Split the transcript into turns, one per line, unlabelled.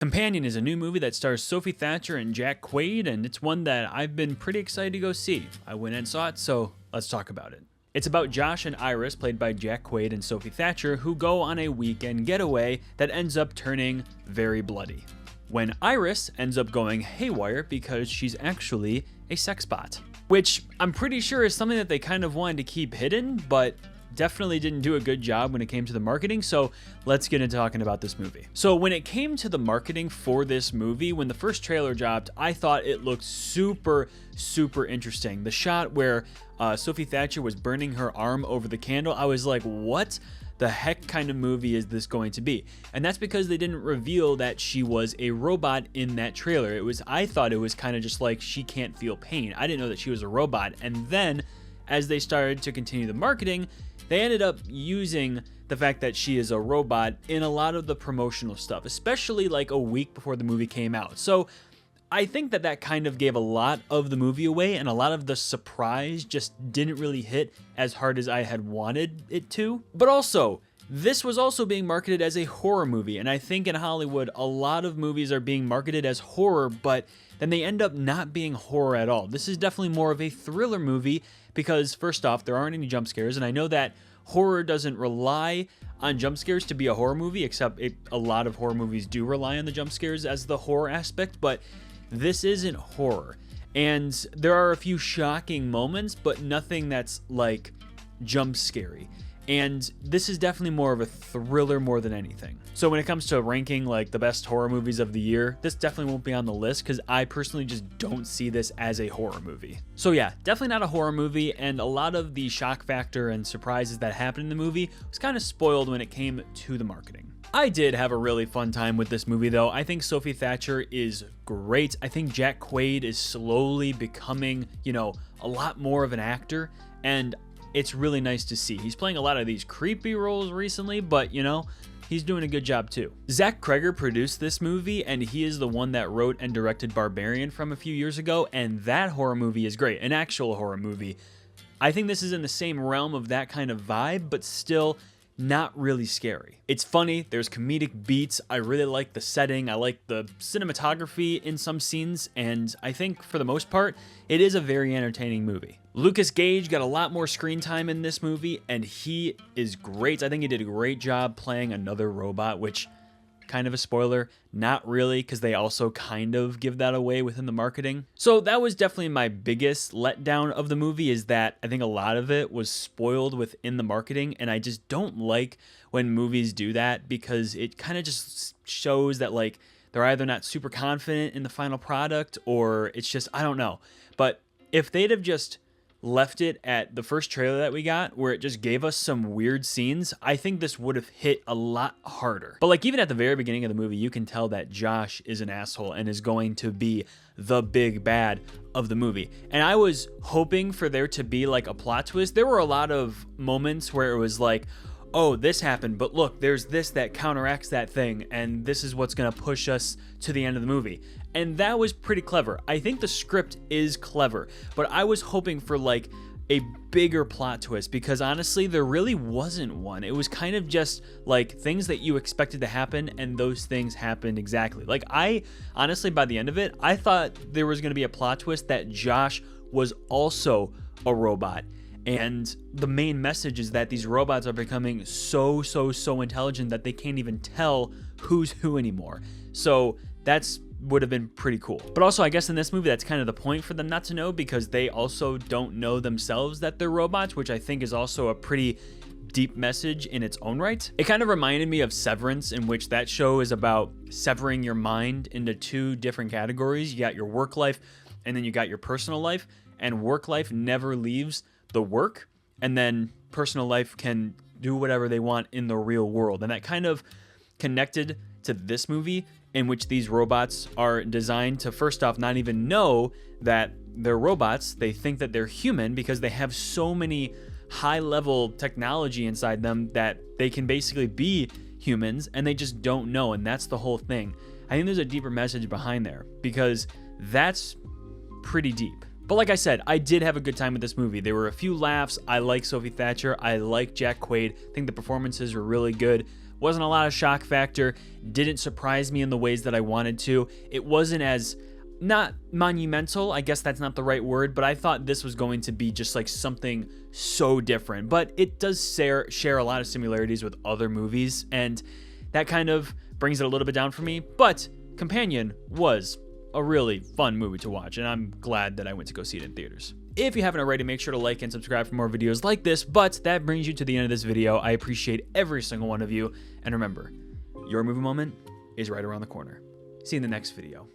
Companion is a new movie that stars Sophie Thatcher and Jack Quaid, and it's one that I've been pretty excited to go see. I went and saw it, so let's talk about it. It's about Josh and Iris, played by Jack Quaid and Sophie Thatcher, who go on a weekend getaway that ends up turning very bloody, when Iris ends up going haywire because she's actually a sex bot. Which I'm pretty sure is something that they kind of wanted to keep hidden, but definitely didn't do a good job when it came to the marketing, so let's get into talking about this movie. So when it came to the marketing for this movie, when the first trailer dropped, I thought it looked super interesting. The shot where Sophie Thatcher was burning her arm over the candle, I was like, what the heck kind of movie is this going to be? And that's because they didn't reveal that she was a robot in that trailer. I thought it was kind of just like she can't feel pain. I didn't know that she was a robot. And then as they started to continue the marketing, they ended up using the fact that she is a robot in a lot of the promotional stuff, especially like a week before the movie came out. So I think that kind of gave a lot of the movie away, and a lot of the surprise just didn't really hit as hard as I had wanted it to. But also, this was also being marketed as a horror movie, and I think in Hollywood, a lot of movies are being marketed as horror, but then they end up not being horror at all. This is definitely more of a thriller movie because, first off, there aren't any jump scares, and I know that horror doesn't rely on jump scares to be a horror movie, except a lot of horror movies do rely on the jump scares as the horror aspect, but this isn't horror. And there are a few shocking moments, but nothing that's like jump scary. And this is definitely more of a thriller more than anything. So when it comes to ranking like the best horror movies of the year, this definitely won't be on the list because I personally just don't see this as a horror movie. So yeah, definitely not a horror movie, and a lot of the shock factor and surprises that happened in the movie was kind of spoiled when it came to the marketing. I did have a really fun time with this movie though. I think Sophie Thatcher is great. I think Jack Quaid is slowly becoming, a lot more of an actor, and it's really nice to see. He's playing a lot of these creepy roles recently, but he's doing a good job too. Zach Kreger produced this movie, and he is the one that wrote and directed Barbarian from a few years ago, and that horror movie is great, an actual horror movie. I think this is in the same realm of that kind of vibe, but still not really scary. It's funny, there's comedic beats, I really like the setting, I like the cinematography in some scenes, and I think for the most part, it is a very entertaining movie. Lucas Gage got a lot more screen time in this movie, and he is great. I think he did a great job playing another robot, which, kind of a spoiler, not really, because they also kind of give that away within the marketing. So that was definitely my biggest letdown of the movie, is that I think a lot of it was spoiled within the marketing, and I just don't like when movies do that, because it kind of just shows that like they're either not super confident in the final product, or it's just, I don't know. But if they'd have just left it at the first trailer that we got, where it just gave us some weird scenes, I think this would have hit a lot harder. But like even at the very beginning of the movie, you can tell that Josh is an asshole and is going to be the big bad of the movie. And I was hoping for there to be like a plot twist. There were a lot of moments where it was like, oh, this happened, but look, there's this that counteracts that thing, and this is what's gonna push us to the end of the movie. And that was pretty clever. I think the script is clever, but I was hoping for like a bigger plot twist, because honestly, there really wasn't one. It was kind of just like things that you expected to happen, and those things happened exactly. Like I honestly, by the end of it, I thought there was gonna be a plot twist that Josh was also a robot. And the main message is that these robots are becoming so intelligent that they can't even tell who's who anymore. So that's would have been pretty cool. But also, I guess in this movie, that's kind of the point for them not to know, because they also don't know themselves that they're robots, which I think is also a pretty deep message in its own right. It kind of reminded me of Severance, in which that show is about severing your mind into two different categories. You got your work life, and then you got your personal life, and work life never leaves the work, and then personal life can do whatever they want in the real world. And that kind of connected to this movie, in which these robots are designed to, first off, not even know that they're robots. They think that they're human because they have so many high-level technology inside them that they can basically be humans, and they just don't know, and that's the whole thing. I think there's a deeper message behind there, because that's pretty deep. But like I said, I did have a good time with this movie. There were a few laughs. I like Sophie Thatcher. I like Jack Quaid. I think the performances were really good. Wasn't a lot of shock factor, didn't surprise me in the ways that I wanted to. It wasn't as, not monumental, I guess that's not the right word, but I thought this was going to be just like something so different. But it does share a lot of similarities with other movies, and that kind of brings it a little bit down for me. But Companion was a really fun movie to watch, and I'm glad that I went to go see it in theaters. If you haven't already, make sure to like and subscribe for more videos like this. But that brings you to the end of this video. I appreciate every single one of you. And remember, your movie moment is right around the corner. See you in the next video.